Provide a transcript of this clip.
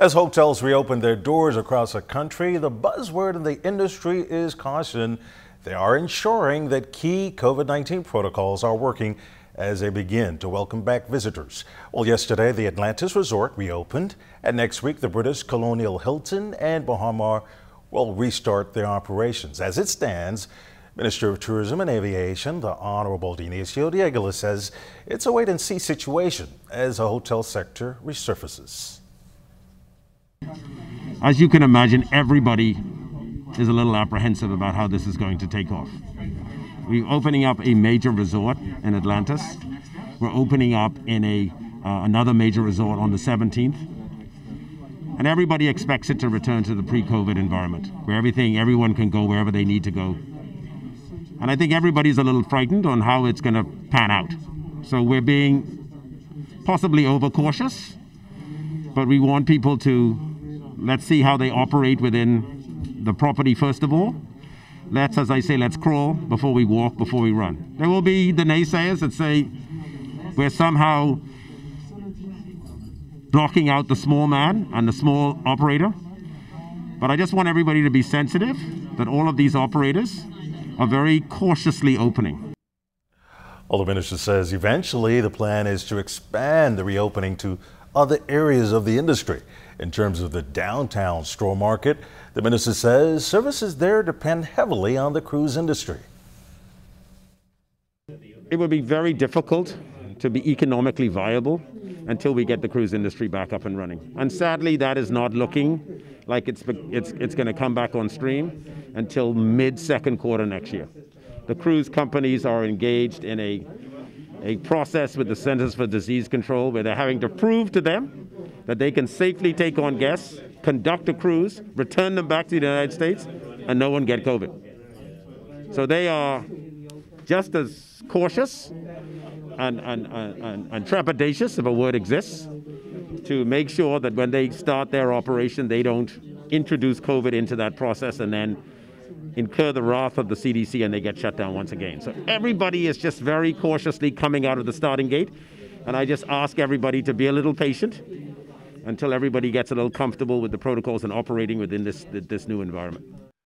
As hotels reopen their doors across the country, the buzzword in the industry is caution. They are ensuring that key COVID-19 protocols are working as they begin to welcome back visitors. Well, yesterday, the Atlantis Resort reopened, and next week, the British Colonial Hilton and Bahamar will restart their operations. As it stands, Minister of Tourism and Aviation, the Honorable Dionisio de Aguilar, says it's a wait-and-see situation as the hotel sector resurfaces. As you can imagine, everybody is a little apprehensive about how this is going to take off. We're opening up a major resort in Atlantis. We're opening up in another major resort on the 17th. And everybody expects it to return to the pre-COVID environment, where everyone can go wherever they need to go. And I think everybody's a little frightened on how it's going to pan out. So we're being possibly overcautious, but we want people to, let's see how they operate within the property first of all. As I say, let's crawl before we walk, before we run. There will be the naysayers that say we're somehow blocking out the small man and the small operator. But I just want everybody to be sensitive that all of these operators are very cautiously opening. Well, the minister says eventually the plan is to expand the reopening to other areas of the industry. In terms of the downtown straw market, the minister says services there depend heavily on the cruise industry. It would be very difficult to be economically viable until we get the cruise industry back up and running. And sadly, that is not looking like it's going to come back on stream until mid-second quarter next year. The cruise companies are engaged in a process with the Centers for Disease Control where they're having to prove to them that they can safely take on guests, conduct a cruise, return them back to the United States, and no one get COVID. So they are just as cautious and trepidatious, if a word exists, to make sure that when they start their operation, they don't introduce COVID into that process and then incur the wrath of the CDC and they get shut down once again. So everybody is just very cautiously coming out of the starting gate. And I just ask everybody to be a little patient until everybody gets a little comfortable with the protocols and operating within this new environment.